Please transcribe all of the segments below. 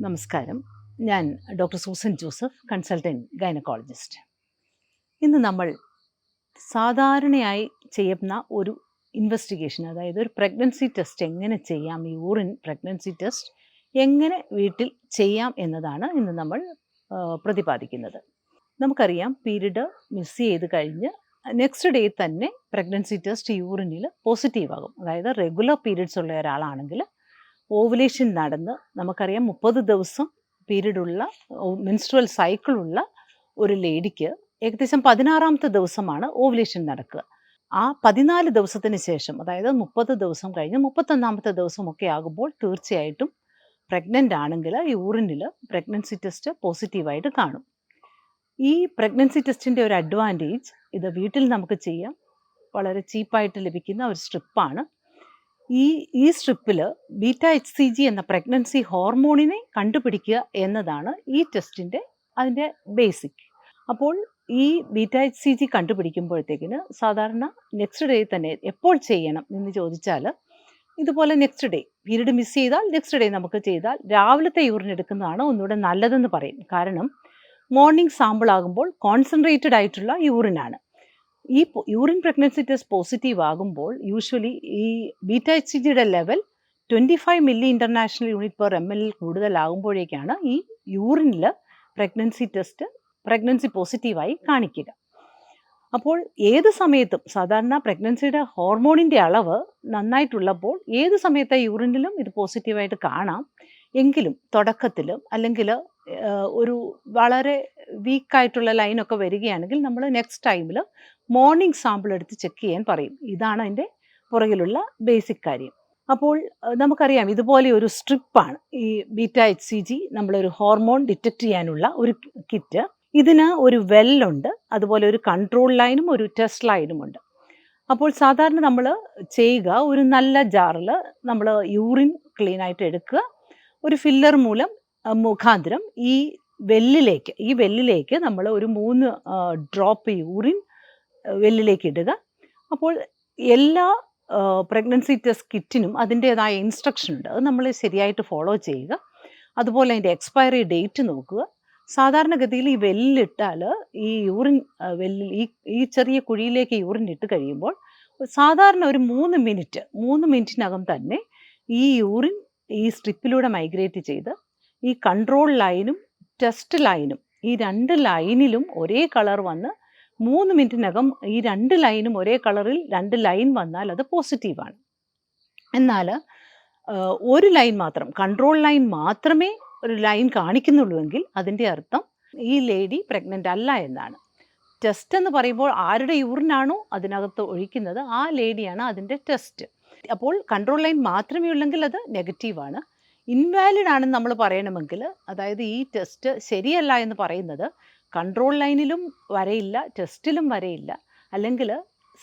നമസ്കാരം. ഞാൻ doctor Susan Joseph, consultant gynaecologist. ഇന്ന് നമ്മൾ സാധാരണയായി ചെയ്യുന്ന ഒരു ഇൻവെസ്റ്റിഗേഷൻ, അതായത് ഒരു പ്രഗ്നൻസി ടെസ്റ്റ് എങ്ങനെ ചെയ്യാം, യൂറിൻ പ്രഗ്നൻസി ടെസ്റ്റ് എങ്ങനെ വീട്ടിൽ ചെയ്യാം എന്നതാണ് ഇന്ന് നമ്മൾ പ്രതിപാദിക്കുന്നത്. നമുക്കറിയാം, പീരീഡ് മിസ് ചെയ്ത് കഴിഞ്ഞ് നെക്സ്റ്റ് ഡേ തന്നെ പ്രഗ്നൻസി ടെസ്റ്റ് യൂറിനിൽ പോസിറ്റീവ് ആകും. അതായത് റെഗുലർ പീരീഡ്സ് ഉള്ള ഒരാളാണെങ്കിൽ ഓവുലേഷൻ നടന്ന് നമുക്കറിയാം 30 ദിവസം പീരീഡുള്ള മെൻസ്ട്രുവൽ സൈക്കിളുള്ള ഒരു ലേഡിക്ക് ഏകദേശം 16ാമത്തെ ദിവസമാണ് ഓവുലേഷൻ നടക്കുക. ആ 14 ദിവസത്തിന് ശേഷം, അതായത് 30 ദിവസം കഴിഞ്ഞ് 31ാമത്തെ ദിവസമൊക്കെ ആകുമ്പോൾ തീർച്ചയായിട്ടും പ്രഗ്നൻ്റ് ആണെങ്കിൽ യൂറിനിൽ പ്രഗ്നൻസി ടെസ്റ്റ് പോസിറ്റീവായിട്ട് കാണും. ഈ പ്രഗ്നൻസി ടെസ്റ്റിൻ്റെ ഒരു അഡ്വാൻറ്റേജ്, ഇത് വീട്ടിൽ നമുക്ക് ചെയ്യാം. വളരെ ചീപ്പായിട്ട് ലഭിക്കുന്ന ഒരു സ്ട്രിപ്പാണ്. ഈ സ്ട്രിപ്പിൽ β-HCG എന്ന പ്രഗ്നൻസി ഹോർമോണിനെ കണ്ടുപിടിക്കുക എന്നതാണ് ഈ ടെസ്റ്റിൻ്റെ അതിൻ്റെ ബേസിക്. അപ്പോൾ ഈ β-HCG കണ്ടുപിടിക്കുമ്പോഴത്തേക്കിന് സാധാരണ നെക്സ്റ്റ് ഡേ തന്നെ എപ്പോൾ ചെയ്യണം എന്ന് ചോദിച്ചാൽ, ഇതുപോലെ നെക്സ്റ്റ് ഡേ പീരീഡ് മിസ് ചെയ്താൽ നെക്സ്റ്റ് ഡേ നമുക്ക് ചെയ്താൽ രാവിലത്തെ യൂറിൻ എടുക്കുന്നതാണ് ഒന്നുകൂടെ നല്ലതെന്ന് പറയും. കാരണം മോർണിംഗ് സാമ്പിൾ ആകുമ്പോൾ കോൺസെൻട്രേറ്റഡ് ആയിട്ടുള്ള യൂറിനാണ്. ഈ യൂറിൻ പ്രഗ്നൻസി ടെസ്റ്റ് പോസിറ്റീവ് ആകുമ്പോൾ യൂഷ്വലി ഈ β-HCGയുടെ level 25 milli international unit per ml കൂടുതലാകുമ്പോഴേക്കാണ് ഈ യൂറിനിൽ പ്രഗ്നൻസി പോസിറ്റീവായി കാണിക്കുക. അപ്പോൾ ഏത് സമയത്തും സാധാരണ പ്രഗ്നൻസിയുടെ ഹോർമോണിൻ്റെ അളവ് നന്നായിട്ടുള്ളപ്പോൾ ഏത് സമയത്തെ യൂറിനിലും ഇത് പോസിറ്റീവായിട്ട് കാണാം. എങ്കിലും തുടക്കത്തിലും അല്ലെങ്കിൽ ഒരു വളരെ വീക്കായിട്ടുള്ള ലൈനൊക്കെ വരികയാണെങ്കിൽ നമ്മൾ നെക്സ്റ്റ് ടൈമിൽ മോർണിംഗ് സാമ്പിൾ എടുത്ത് ചെക്ക് ചെയ്യാൻ പറയും. ഇതാണ് അതിൻ്റെ പുറകിലുള്ള ബേസിക് കാര്യം. അപ്പോൾ നമുക്കറിയാം, ഇതുപോലെ ഒരു സ്ട്രിപ്പാണ് ഈ β-HCG, നമ്മളൊരു ഹോർമോൺ ഡിറ്റക്റ്റ് ചെയ്യാനുള്ള ഒരു കിറ്റ്. ഇതിന് ഒരു വെല്ലുണ്ട്, അതുപോലെ ഒരു കൺട്രോൾ ലൈനും ഒരു ടെസ്റ്റ് ലൈനും ഉണ്ട്. അപ്പോൾ സാധാരണ നമ്മൾ ചെയ്യുക, ഒരു നല്ല ജാറിൽ നമ്മൾ യൂറിൻ ക്ലീനായിട്ട് എടുക്കുക. ഒരു ഫില്ലർ മുഖാന്തരം ഈ വെല്ലിലേക്ക് നമ്മൾ ഒരു 3 ഡ്രോപ്പ് യൂറിൻ വെല്ലിലേക്ക് ഇടുക. അപ്പോൾ എല്ലാ പ്രഗ്നൻസി ടെസ്റ്റ് കിറ്റിനും അതിൻ്റേതായ ഇൻസ്ട്രക്ഷൻ ഉണ്ട്. അത് നമ്മൾ ശരിയായിട്ട് ഫോളോ ചെയ്യുക. അതുപോലെ അതിൻ്റെ എക്സ്പയറി ഡേറ്റ് നോക്കുക. സാധാരണഗതിയിൽ ഈ വെല്ലിട്ടാൽ ഈ യൂറിൻ ഈ ചെറിയ കുഴിയിലേക്ക് യൂറിൻ ഇട്ട് കഴിയുമ്പോൾ സാധാരണ ഒരു 3 മിനിറ്റിനകം തന്നെ ഈ യൂറിൻ ഈ സ്ട്രിപ്പിലൂടെ മൈഗ്രേറ്റ് ചെയ്ത് ഈ കൺട്രോൾ ലൈനും ടെസ്റ്റ് ലൈനും, ഈ 2 ലൈനിലും ഒരേ കളർ വന്ന് 3 മിനിറ്റിനകം ഈ 2 ലൈനും ഒരേ കളറിൽ 2 ലൈൻ വന്നാൽ അത് പോസിറ്റീവാണ്. എന്നാൽ ഒരു ലൈൻ മാത്രം, കൺട്രോൾ ലൈൻ മാത്രമേ ഒരു ലൈൻ കാണിക്കുന്നുള്ളൂവെങ്കിൽ അതിൻ്റെ അർത്ഥം ഈ ലേഡി പ്രഗ്നൻ്റ് അല്ല എന്നാണ്. ടെസ്റ്റ് എന്ന് പറയുമ്പോൾ ആരുടെ യൂറിനാണോ അതിനകത്ത് ഒഴിക്കുന്നത് ആ ലേഡിയാണ് അതിൻ്റെ ടെസ്റ്റ്. അപ്പോൾ കൺട്രോൾ ലൈൻ മാത്രമേ ഉള്ളെങ്കിൽ അത് നെഗറ്റീവാണ്. ഇൻവാലിഡ് ആണെന്ന് നമ്മൾ പറയണമെങ്കിൽ, അതായത് ഈ ടെസ്റ്റ് ശരിയല്ല എന്ന് പറയുന്നത് കൺട്രോൾ ലൈനിലും വരയില്ല, ടെസ്റ്റിലും വരയില്ല. അല്ലെങ്കിൽ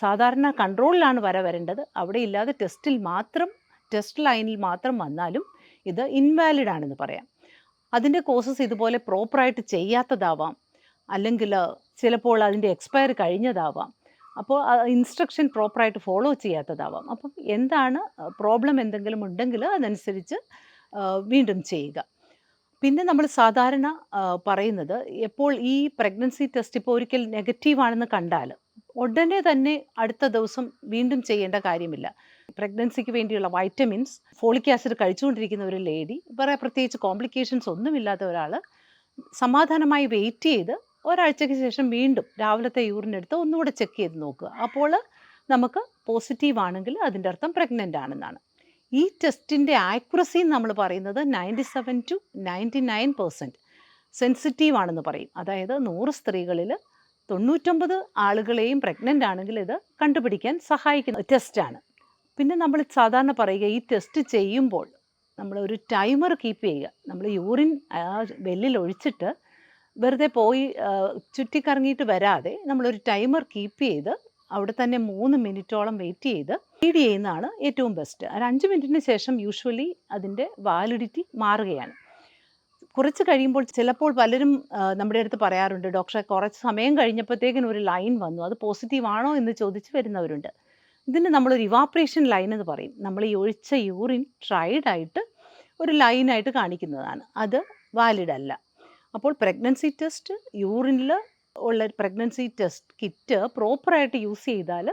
സാധാരണ കൺട്രോളിലാണ് വരേണ്ടത്, അവിടെ ഇല്ലാതെ ടെസ്റ്റ് ലൈനിൽ മാത്രം വന്നാലും ഇത് ഇൻവാലിഡ് ആണെന്ന് പറയാം. അതിൻ്റെ കോസസ് ഇതുപോലെ പ്രോപ്പറായിട്ട് ചെയ്യാത്തതാവാം, അല്ലെങ്കിൽ ചിലപ്പോൾ അതിൻ്റെ എക്സ്പയർ കഴിഞ്ഞതാവാം. അപ്പോൾ ഇൻസ്ട്രക്ഷൻ പ്രോപ്പറായിട്ട് ഫോളോ ചെയ്യാത്തതാവാം. അപ്പം എന്താണ് പ്രോബ്ലം എന്തെങ്കിലും ഉണ്ടെങ്കിൽ അതനുസരിച്ച് വീണ്ടും ചെയ്യുക. പിന്നെ നമ്മൾ സാധാരണ പറയുന്നത്, എപ്പോൾ ഈ പ്രഗ്നൻസി ടെസ്റ്റ് ഇപ്പോൾ ഒരിക്കൽ നെഗറ്റീവാണെന്ന് കണ്ടാൽ ഉടനെ തന്നെ അടുത്ത ദിവസം വീണ്ടും ചെയ്യേണ്ട കാര്യമില്ല. പ്രഗ്നൻസിക്ക് വേണ്ടിയുള്ള വൈറ്റമിൻസ്, ഫോളിക് ആസിഡ് കഴിച്ചുകൊണ്ടിരിക്കുന്ന ഒരു ലേഡി, വേറെ പ്രത്യേകിച്ച് കോംപ്ലിക്കേഷൻസ് ഒന്നുമില്ലാത്ത ഒരാൾ സമാധാനമായി വെയിറ്റ് ചെയ്ത് ഒരാഴ്ചയ്ക്ക് ശേഷം വീണ്ടും രാവിലത്തെ യൂറിൻ എടുത്ത് ഒന്നുകൂടെ ചെക്ക് ചെയ്ത് നോക്കുക. അപ്പോൾ നമുക്ക് പോസിറ്റീവ് ആണെങ്കിൽ അതിൻ്റെ അർത്ഥം പ്രഗ്നൻ്റ് ആണെന്നാണ്. ഈ ടെസ്റ്റിൻ്റെ ആക്യുറസി നമ്മൾ പറയുന്നത് 97 to 99% സെൻസിറ്റീവ് ആണെന്ന് പറയും. അതായത് 100 സ്ത്രീകളിൽ 99 ആളുകളെയും പ്രഗ്നൻ്റ് ആണെങ്കിൽ ഇത് കണ്ടുപിടിക്കാൻ സഹായിക്കുന്ന ടെസ്റ്റാണ്. പിന്നെ നമ്മൾ സാധാരണ പറയുക, ഈ ടെസ്റ്റ് ചെയ്യുമ്പോൾ നമ്മൾ ഒരു ടൈമർ കീപ്പ് ചെയ്യുക. നമ്മൾ യൂറിൻ വെല്ലിൽ ഒഴിച്ചിട്ട് വെറുതെ പോയി ചുറ്റിക്കറങ്ങിയിട്ട് വരാതെ നമ്മളൊരു ടൈമർ കീപ്പ് ചെയ്ത് അവിടെ തന്നെ 3 മിനിറ്റോളം വെയിറ്റ് ചെയ്ത് ഫീഡ് ചെയ്യുന്നതാണ് ഏറ്റവും ബെസ്റ്റ്. ഒരു 5 മിനിറ്റിന് ശേഷം യൂഷ്വലി അതിൻ്റെ വാലിഡിറ്റി മാറുകയാണ്. കുറച്ച് കഴിയുമ്പോൾ ചിലപ്പോൾ പലരും നമ്മുടെ അടുത്ത് പറയാറുണ്ട്, ഡോക്ടറെ കുറച്ച് സമയം കഴിഞ്ഞപ്പോഴത്തേക്കിനും ഒരു ലൈൻ വന്നു, അത് പോസിറ്റീവ് ആണോ എന്ന് ചോദിച്ച് വരുന്നവരുണ്ട്. ഇതിന് നമ്മളൊരു ഇവാപ്രേഷൻ ലൈൻ എന്ന് പറയും. നമ്മൾ ഈ ഒഴിച്ച യൂറിൻ ഡ്രൈഡ് ആയിട്ട് ഒരു ലൈനായിട്ട് കാണിക്കുന്നതാണ്. അത് വാലിഡ് അല്ല. അപ്പോൾ പ്രഗ്നൻസി ടെസ്റ്റ് യൂറിനിൽ ഉള്ള പ്രഗ്നൻസി ടെസ്റ്റ് കിറ്റ് പ്രോപ്പറായിട്ട് യൂസ് ചെയ്താൽ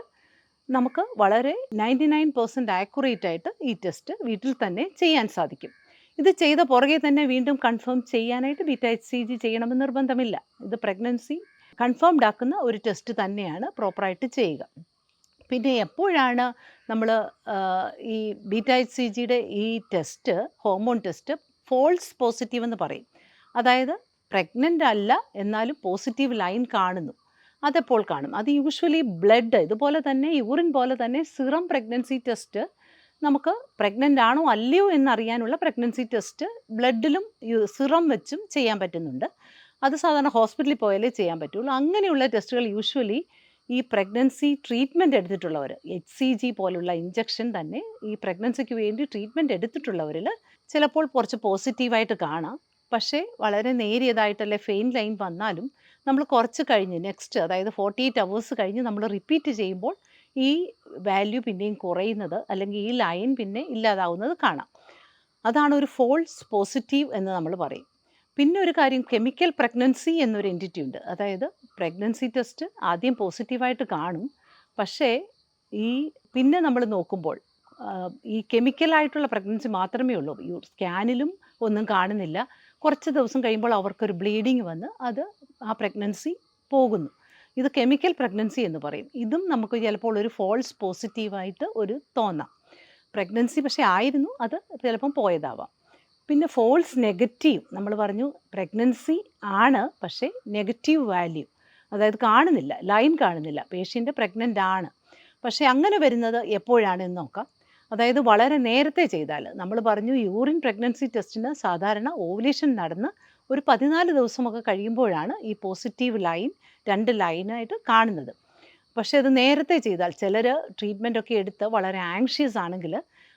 നമുക്ക് വളരെ 99% ആക്യുറേറ്റ് ആയിട്ട് ഈ ടെസ്റ്റ് വീട്ടിൽ തന്നെ ചെയ്യാൻ സാധിക്കും. ഇത് ചെയ്ത പുറകെ തന്നെ വീണ്ടും കൺഫേം ചെയ്യാനായിട്ട് ബീറ്റ-HCG ചെയ്യണമെന്ന് നിർബന്ധമില്ല. ഇത് പ്രഗ്നൻസി കൺഫേംഡ് ആക്കുന്ന ഒരു ടെസ്റ്റ് തന്നെയാണ് പ്രോപ്പറായിട്ട് ചെയ്യുക. പിന്നെ എപ്പോഴാണ് നമ്മൾ ഈ ബീറ്റ-HCGയുടെ ഈ test, hormone test false positive എന്ന് പറയും. അതായത് പ്രഗ്നൻ്റ് അല്ല എന്നാലും പോസിറ്റീവ് ലൈൻ കാണുന്നു. അതെപ്പോൾ കാണും? അത് യൂഷ്വലി ബ്ലഡ് ഇതുപോലെ തന്നെ യൂറിൻ പോലെ തന്നെ സിറം പ്രഗ്നൻസി ടെസ്റ്റ് നമുക്ക് പ്രഗ്നൻ്റ് ആണോ അല്ലയോ എന്നറിയാനുള്ള പ്രഗ്നൻസി ടെസ്റ്റ് ബ്ലഡിലും സിറം വെച്ചും ചെയ്യാൻ പറ്റുന്നുണ്ട്. അത് സാധാരണ ഹോസ്പിറ്റലിൽ പോയാലേ ചെയ്യാൻ പറ്റുള്ളൂ. അങ്ങനെയുള്ള ടെസ്റ്റുകൾ യൂഷ്വലി ഈ പ്രഗ്നൻസി ട്രീറ്റ്മെൻറ്റ് എടുത്തിട്ടുള്ളവർ, HCG പോലുള്ള ഇഞ്ചക്ഷൻ തന്നെ ഈ പ്രഗ്നൻസിക്ക് വേണ്ടി ട്രീറ്റ്മെൻറ്റ് എടുത്തിട്ടുള്ളവരിൽ ചിലപ്പോൾ കുറച്ച് പോസിറ്റീവായിട്ട് കാണാം. പക്ഷേ വളരെ നേരിയതായിട്ടല്ലേ ഫെയിൻ ലൈൻ വന്നാലും നമ്മൾ കുറച്ച് കഴിഞ്ഞ് നെക്സ്റ്റ്, അതായത് 48 അവേഴ്സ് കഴിഞ്ഞ് നമ്മൾ റിപ്പീറ്റ് ചെയ്യുമ്പോൾ ഈ വാല്യൂ പിന്നെയും കുറയുന്നത്, അല്ലെങ്കിൽ ഈ ലൈൻ പിന്നെ ഇല്ലാതാവുന്നത് കാണാം. അതാണ് ഒരു ഫോൾസ് പോസിറ്റീവ് എന്ന് നമ്മൾ പറയും. പിന്നെ ഒരു കാര്യം, കെമിക്കൽ പ്രഗ്നൻസി എന്നൊരു എൻറ്റിറ്റി ഉണ്ട്. അതായത് പ്രഗ്നൻസി ടെസ്റ്റ് ആദ്യം പോസിറ്റീവായിട്ട് കാണും, പക്ഷേ ഈ പിന്നെ നമ്മൾ നോക്കുമ്പോൾ ഈ കെമിക്കലായിട്ടുള്ള പ്രഗ്നൻസി മാത്രമേ ഉള്ളൂ. സ്കാനിലും ഒന്നും കാണുന്നില്ല. കുറച്ച് ദിവസം കഴിയുമ്പോൾ അവർക്കൊരു ബ്ലീഡിങ് വന്ന് അത് ആ പ്രഗ്നൻസി പോകുന്നു. ഇത് കെമിക്കൽ പ്രഗ്നൻസി എന്ന് പറയും. ഇതും നമുക്ക് ചിലപ്പോൾ ഒരു ഫോൾസ് പോസിറ്റീവായിട്ട് ഒരു തോന്നാം. പ്രഗ്നൻസി പക്ഷേ ആയിരുന്നു, അത് ചിലപ്പം പോയതാവാം. പിന്നെ ഫോൾസ് നെഗറ്റീവ്, നമ്മൾ പറഞ്ഞു പ്രഗ്നൻസി ആണ് പക്ഷേ നെഗറ്റീവ് വാല്യൂ, അതായത് കാണുന്നില്ല, ലൈൻ കാണുന്നില്ല, പേഷ്യൻ്റ് പ്രഗ്നൻ്റ് ആണ്. പക്ഷേ അങ്ങനെ വരുന്നത് എപ്പോഴാണെന്ന് നോക്കാം. അതായത് വളരെ നേരത്തെ ചെയ്താൽ, നമ്മൾ പറഞ്ഞു യൂറിൻ പ്രഗ്നൻസി ടെസ്റ്റിന് സാധാരണ ഓവുലേഷൻ നടന്ന് ഒരു 14 ദിവസമൊക്കെ കഴിയുമ്പോഴാണ് ഈ പോസിറ്റീവ് ലൈൻ 2 ലൈനായിട്ട് കാണുന്നത്. പക്ഷേ അത് നേരത്തെ ചെയ്താൽ, ചിലർ ട്രീറ്റ്മെൻറ്റൊക്കെ എടുത്ത് വളരെ ആങ്ഷ്യസ് ആണെങ്കിൽ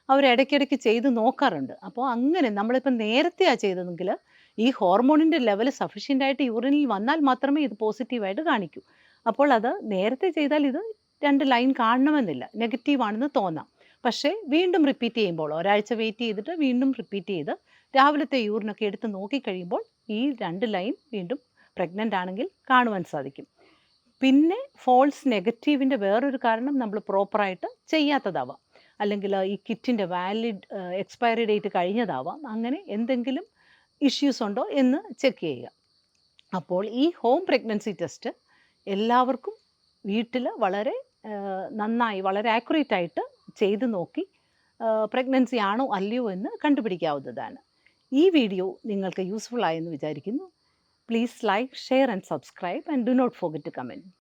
അവർ ഇടയ്ക്കിടയ്ക്ക് ചെയ്ത് നോക്കാറുണ്ട്. അപ്പോൾ അങ്ങനെ നമ്മളിപ്പോൾ നേരത്തെയാണ് ചെയ്തതെങ്കിൽ ഈ ഹോർമോണിൻ്റെ ലെവൽ സഫീഷ്യൻ്റായിട്ട് യൂറിനിൽ വന്നാൽ മാത്രമേ ഇത് പോസിറ്റീവായിട്ട് കാണിക്കൂ. അപ്പോൾ അത് നേരത്തെ ചെയ്താൽ ഇത് 2 ലൈൻ കാണണമെന്നില്ല, നെഗറ്റീവാണെന്ന് തോന്നാം. പക്ഷേ വീണ്ടും റിപ്പീറ്റ് ചെയ്യുമ്പോൾ, ഒരാഴ്ച വെയിറ്റ് ചെയ്തിട്ട് വീണ്ടും റിപ്പീറ്റ് ചെയ്ത് രാവിലത്തെ യൂറിനൊക്കെ എടുത്ത് നോക്കിക്കഴിയുമ്പോൾ ഈ 2 ലൈൻ വീണ്ടും പ്രഗ്നൻ്റ് ആണെങ്കിൽ കാണുവാൻ സാധിക്കും. പിന്നെ ഫോൾസ് നെഗറ്റീവിൻ്റെ വേറൊരു കാരണം നമ്മൾ പ്രോപ്പറായിട്ട് ചെയ്യാത്തതാവാം, അല്ലെങ്കിൽ ഈ കിറ്റിൻ്റെ വാലിഡ് എക്സ്പയറി ഡേറ്റ് കഴിഞ്ഞതാവാം. അങ്ങനെ എന്തെങ്കിലും ഇഷ്യൂസ് ഉണ്ടോ എന്ന് ചെക്ക് ചെയ്യുക. അപ്പോൾ ഈ ഹോം പ്രഗ്നൻസി ടെസ്റ്റ് എല്ലാവർക്കും വീട്ടിൽ വളരെ നന്നായി, വളരെ ആക്യുറേറ്റ് ആയിട്ട് ചെയ്ത് നോക്കി പ്രഗ്നൻസി ആണോ അല്ലയോ എന്ന് കണ്ടുപിടിക്കാവുന്നതാണ്. ഈ വീഡിയോ നിങ്ങൾക്ക് യൂസ്ഫുൾ ആയെന്ന് വിചാരിക്കുന്നു. Please like, share and subscribe, and do not forget to comment.